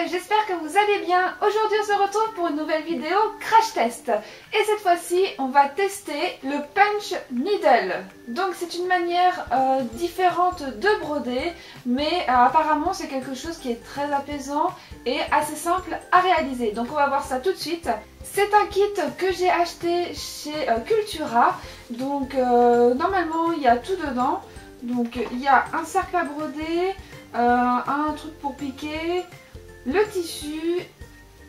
j'espère que vous allez bien. Aujourd'hui on se retrouve pour une nouvelle vidéo crash test. Et cette fois-ci on va tester le punch needle. Donc c'est une manière différente de broder, mais apparemment c'est quelque chose qui est très apaisant et assez simple à réaliser. Donc on va voir ça tout de suite. C'est un kit que j'ai acheté chez Cultura. Donc normalement il y a tout dedans. Donc il y a un cercle à broder, un truc pour piquer, le tissu,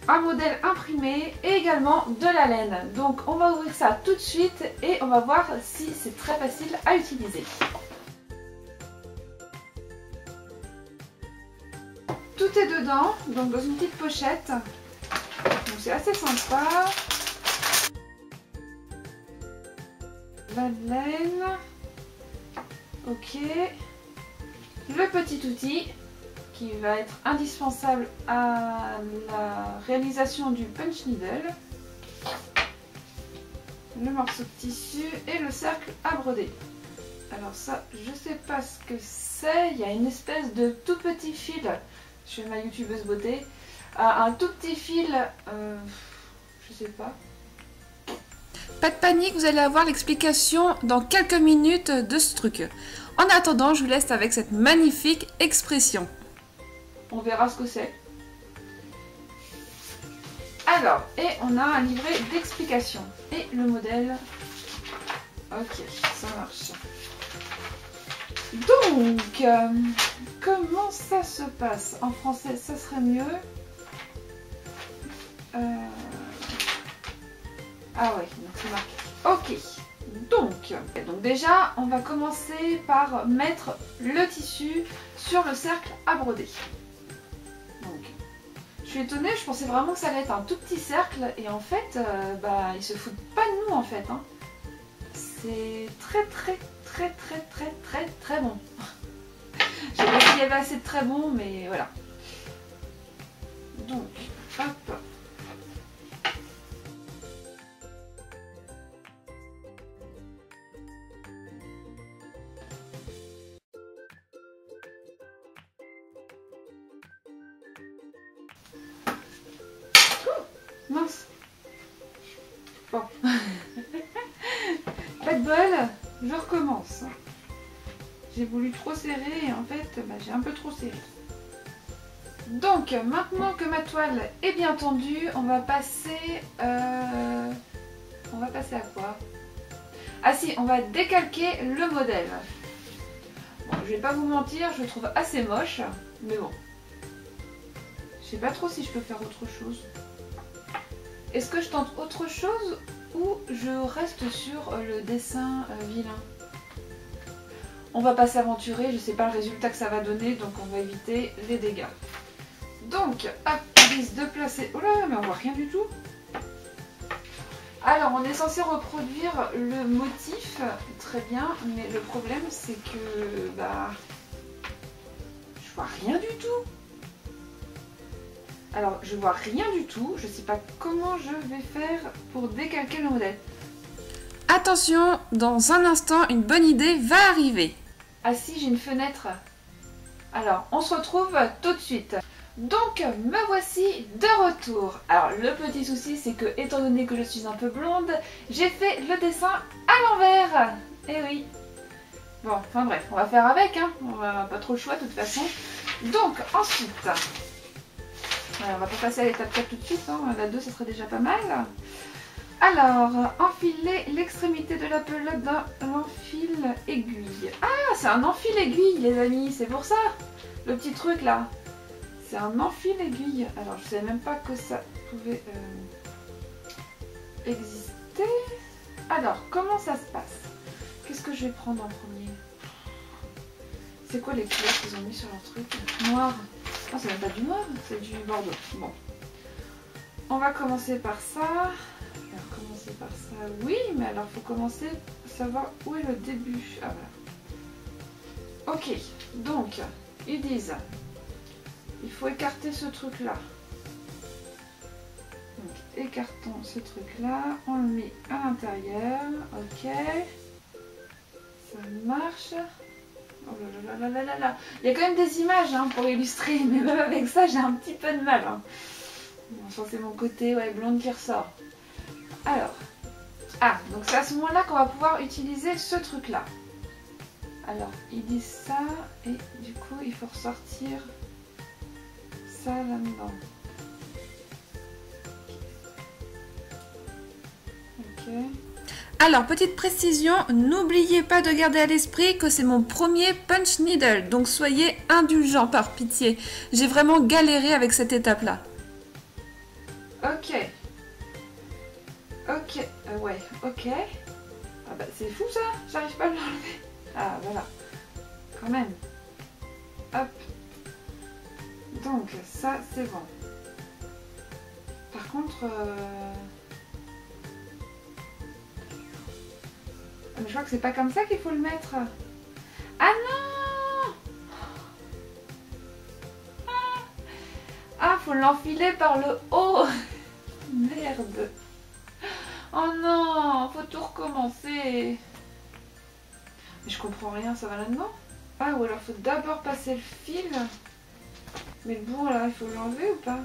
un modèle imprimé et également de la laine. Donc on va ouvrir ça tout de suite et on va voir si c'est très facile à utiliser. Tout est dedans, donc dans une petite pochette. Donc c'est assez sympa. La laine. Ok. Le petit outil qui va être indispensable à la réalisation du punch needle. Le morceau de tissu et le cercle à broder. Alors ça, je sais pas ce que c'est. Il y a une espèce de tout petit fil. Je suis ma youtubeuse beauté. Un tout petit fil, je sais pas. Pas de panique, vous allez avoir l'explication dans quelques minutes de ce truc. En attendant, je vous laisse avec cette magnifique expression. On verra ce que c'est. Alors, et on a un livret d'explication. Et le modèle. Ok, ça marche. Donc, comment ça se passe? En français, ça serait mieux. Ah ouais, donc c'est marqué. Ok. Donc déjà, on va commencer par mettre le tissu sur le cercle à broder. Donc, je suis étonnée, je pensais vraiment que ça allait être un tout petit cercle et en fait, ils se foutent pas de nous en fait. Hein. C'est très bon. Je sais pas s'il y avait assez de très bon, mais voilà. Donc, hop. Mince. Bon. Pas de bol, je recommence. J'ai voulu trop serrer et en fait, j'ai un peu trop serré. Donc, maintenant que ma toile est bien tendue, on va passer... On va passer à quoi? Ah si, on va décalquer le modèle. Bon, je vais pas vous mentir, je le trouve assez moche, mais bon. Je sais pas trop si je peux faire autre chose. Est-ce que je tente autre chose ou je reste sur le dessin vilain? On va pas s'aventurer, je sais pas le résultat que ça va donner, donc on va éviter les dégâts. Donc, hop, prise de placer... Oh là, mais on voit rien du tout. Alors, on est censé reproduire le motif, très bien, mais le problème c'est que... je vois rien du tout. Alors, je vois rien du tout, je ne sais pas comment je vais faire pour décalquer le modèle. Attention, dans un instant, une bonne idée va arriver. Ah si, j'ai une fenêtre. Alors, on se retrouve tout de suite. Donc, me voici de retour. Alors, le petit souci, c'est que, étant donné que je suis un peu blonde, j'ai fait le dessin à l'envers. Eh oui. Bon, enfin bref, on va faire avec, hein. On va pas trop le choix de toute façon. Donc, ensuite... on va pas passer à l'étape 4 tout de suite, hein. La 2 ça serait déjà pas mal. Alors, enfiler l'extrémité de la pelote d'un enfil aiguille. Ah, c'est un enfil aiguille les amis, c'est pour ça. Le petit truc là. C'est un enfil aiguille. Alors, je savais même pas que ça pouvait exister. Alors, comment ça se passe? Qu'est-ce que je vais prendre en premier? C'est quoi les couleurs qu'ils ont mis sur leur truc? Noir. Ah, c'est même pas du noir, c'est du bordeaux. Bon. On va commencer par ça. Alors, commencer par ça, oui, mais alors il faut commencer à savoir où est le début. Ah, voilà. Ok, donc, ils disent, il faut écarter ce truc-là. Donc, écartons ce truc-là, on le met à l'intérieur. Ok. Ça marche. Oh là là là là là là. Il y a quand même des images hein, pour illustrer, mais même avec ça j'ai un petit peu de mal. Hein. Bon, ça c'est mon côté ouais, blonde qui ressort. Alors, donc c'est à ce moment-là qu'on va pouvoir utiliser ce truc-là. Alors, ils disent ça et du coup il faut ressortir ça là-dedans. Ok. Alors, petite précision, n'oubliez pas de garder à l'esprit que c'est mon premier punch needle, donc soyez indulgents par pitié. J'ai vraiment galéré avec cette étape-là. Ok. Ok, ouais, ok. Ah bah c'est fou ça, j'arrive pas à l'enlever. Ah voilà, quand même. Hop. Donc ça c'est bon. Par contre... Mais je crois que c'est pas comme ça qu'il faut le mettre. Ah non! Ah, faut l'enfiler par le haut. Merde. Oh non, faut tout recommencer. Mais je comprends rien, ça va là-dedans? Ah, ou alors faut d'abord passer le fil. Mais bon, là, il faut l'enlever ou pas?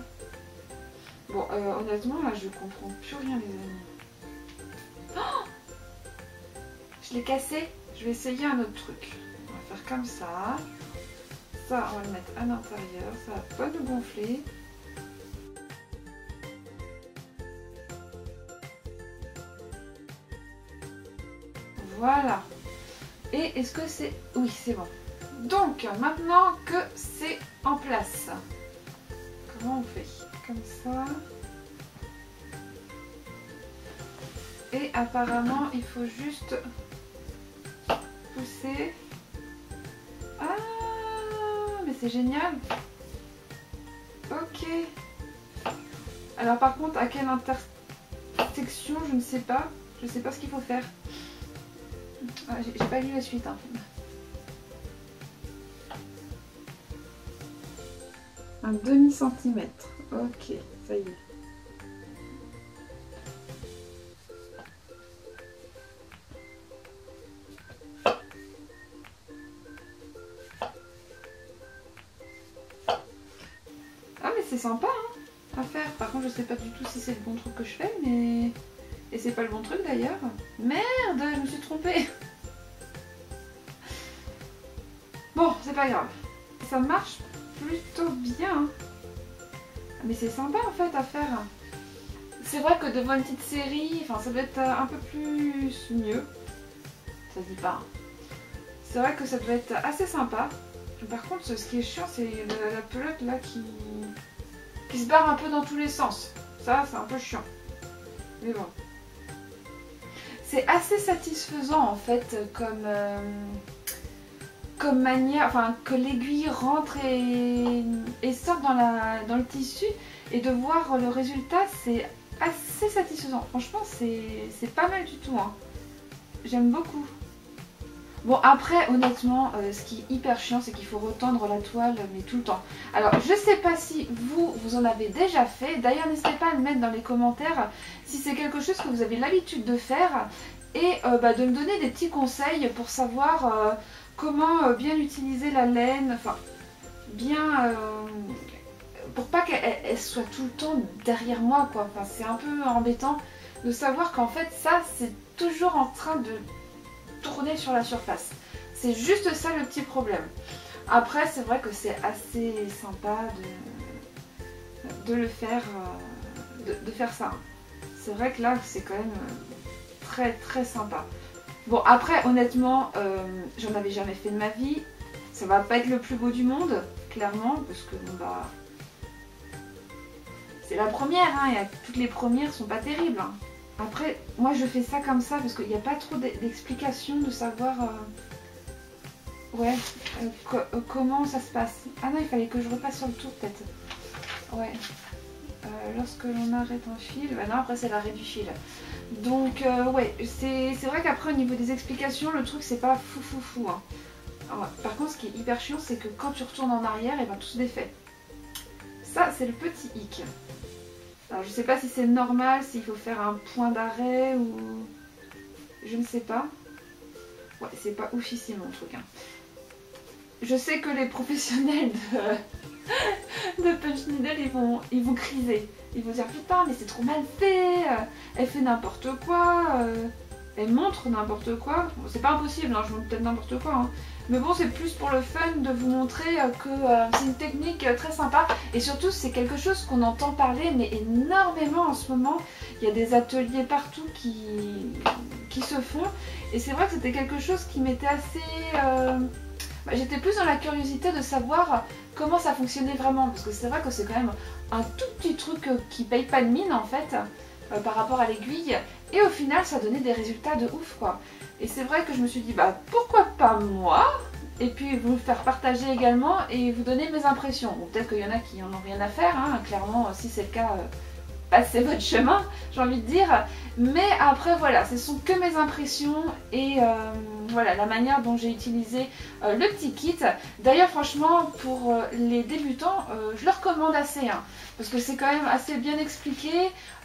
Bon, honnêtement, là, je comprends plus rien, les amis. Oh! Je l'ai cassé. Je vais essayer un autre truc. On va faire comme ça. Ça, on va le mettre à l'intérieur. Ça va pas nous gonfler. Voilà. Et est-ce que c'est... Oui, c'est bon. Donc, maintenant que c'est en place, comment on fait? Comme ça. Et apparemment, il faut juste pousser. Ah, mais c'est génial. Ok. Alors par contre, à quelle intersection, je ne sais pas. Je ne sais pas ce qu'il faut faire. Ah, j'ai pas lu la suite. Hein. Un demi-centimètre. Ok, ça y est. Ah mais c'est sympa hein, à faire. Par contre je sais pas du tout si c'est le bon truc que je fais, mais... Et c'est pas le bon truc d'ailleurs. Merde, je me suis trompée. Bon, c'est pas grave. Ça marche plutôt bien. Mais c'est sympa en fait à faire. C'est vrai que devant une petite série, enfin ça doit être un peu plus mieux. Ça se dit pas. C'est vrai que ça doit être assez sympa. Par contre, ce qui est chiant, c'est la pelote là qui se barre un peu dans tous les sens. Ça, c'est un peu chiant. Mais bon. C'est assez satisfaisant en fait comme manière, enfin que l'aiguille rentre et sort dans le tissu et de voir le résultat, c'est assez satisfaisant. Franchement, c'est pas mal du tout. Hein. J'aime beaucoup. Bon après honnêtement ce qui est hyper chiant c'est qu'il faut retendre la toile mais tout le temps. Alors je sais pas si vous en avez déjà fait, d'ailleurs n'hésitez pas à me mettre dans les commentaires si c'est quelque chose que vous avez l'habitude de faire et de me donner des petits conseils pour savoir comment bien utiliser la laine, enfin bien pour pas qu'elle soit tout le temps derrière moi quoi, enfin c'est un peu embêtant de savoir qu'en fait ça c'est toujours en train de tourner sur la surface. C'est juste ça le petit problème. Après c'est vrai que c'est assez sympa de le faire, de faire ça. C'est vrai que là c'est quand même très très sympa. Bon après honnêtement j'en avais jamais fait de ma vie. Ça va pas être le plus beau du monde clairement parce que bon bah c'est la première hein, et toutes les premières sont pas terribles hein. Après, moi je fais ça comme ça parce qu'il n'y a pas trop d'explications de savoir comment ça se passe. Ah non, il fallait que je repasse sur le tour peut-être. Ouais. Lorsque l'on arrête un fil, bah non après c'est l'arrêt du fil. Donc ouais, c'est vrai qu'après au niveau des explications, le truc c'est pas fou. Hein. Alors, par contre ce qui est hyper chiant c'est que quand tu retournes en arrière, et ben tout se défait. Ça c'est le petit hic. Alors je sais pas si c'est normal, s'il faut faire un point d'arrêt ou... Je ne sais pas. Ouais, c'est pas oufissime mon truc. Hein. je sais que les professionnels de Punch Needle, ils vont criser. Ils vont dire putain mais c'est trop mal fait, elle fait n'importe quoi, elle montre n'importe quoi. Bon, c'est pas impossible, hein, je montre peut-être n'importe quoi. Hein. Mais bon, c'est plus pour le fun de vous montrer que c'est une technique très sympa. Et surtout, c'est quelque chose qu'on entend parler mais énormément en ce moment. Il y a des ateliers partout qui se font. Et c'est vrai que c'était quelque chose qui m'était assez... j'étais plus dans la curiosité de savoir comment ça fonctionnait vraiment. Parce que c'est vrai que c'est quand même un tout petit truc qui paye pas de mine en fait. Par rapport à l'aiguille. Et au final, ça donnait des résultats de ouf quoi. Et c'est vrai que je me suis dit, bah pourquoi pas moi? Et puis vous le faire partager également et vous donner mes impressions. Bon, peut-être qu'il y en a qui en ont rien à faire, hein. Clairement, si c'est le cas, passez votre chemin, j'ai envie de dire. Mais après, voilà, ce sont que mes impressions et voilà, la manière dont j'ai utilisé le petit kit. D'ailleurs, franchement, pour les débutants, je le recommande assez, hein, parce que c'est quand même assez bien expliqué.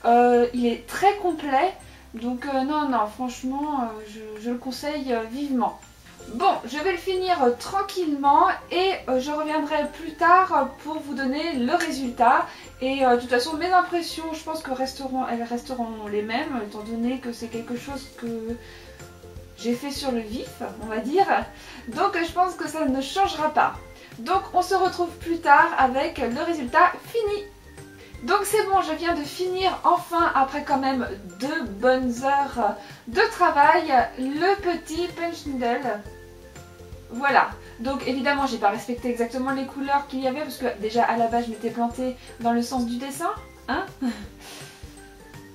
Il est très complet. Donc non, franchement, je le conseille vivement. Bon, je vais le finir tranquillement et je reviendrai plus tard pour vous donner le résultat. Et de toute façon, mes impressions, je pense que elles resteront les mêmes, étant donné que c'est quelque chose que j'ai fait sur le vif, on va dire. Donc je pense que ça ne changera pas. Donc on se retrouve plus tard avec le résultat fini. Donc c'est bon, je viens de finir enfin, après quand même 2 bonnes heures de travail, le petit Punch Needle. Voilà, donc évidemment j'ai pas respecté exactement les couleurs qu'il y avait parce que déjà à la base je m'étais plantée dans le sens du dessin, hein.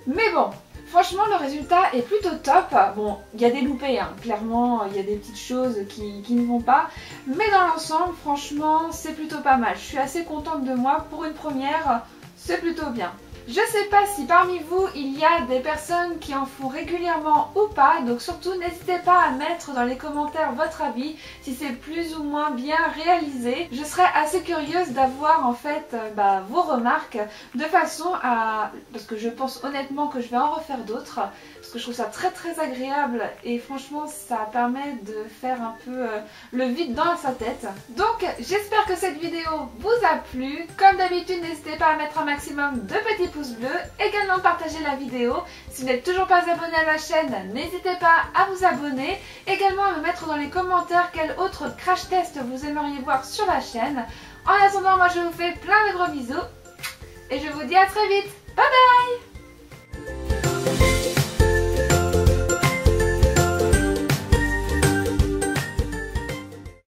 Mais bon, franchement le résultat est plutôt top. Bon, il y a des loupés, hein. Clairement il y a des petites choses qui ne vont pas. Mais dans l'ensemble, franchement c'est plutôt pas mal. Je suis assez contente de moi pour une première. C'est plutôt bien. Je sais pas si parmi vous il y a des personnes qui en font régulièrement ou pas, donc surtout n'hésitez pas à mettre dans les commentaires votre avis, si c'est plus ou moins bien réalisé. Je serais assez curieuse d'avoir en fait vos remarques de façon à... parce que je pense honnêtement que je vais en refaire d'autres, parce que je trouve ça très très agréable et franchement ça permet de faire un peu le vide dans sa tête. Donc j'espère que cette vidéo vous a plu. Comme d'habitude, n'hésitez pas à mettre un maximum de petits pouces bleus, également partager la vidéo. Si vous n'êtes toujours pas abonné à la chaîne, n'hésitez pas à vous abonner, également à me mettre dans les commentaires quel autre crash test vous aimeriez voir sur la chaîne. En attendant, moi je vous fais plein de gros bisous et je vous dis à très vite. Bye bye.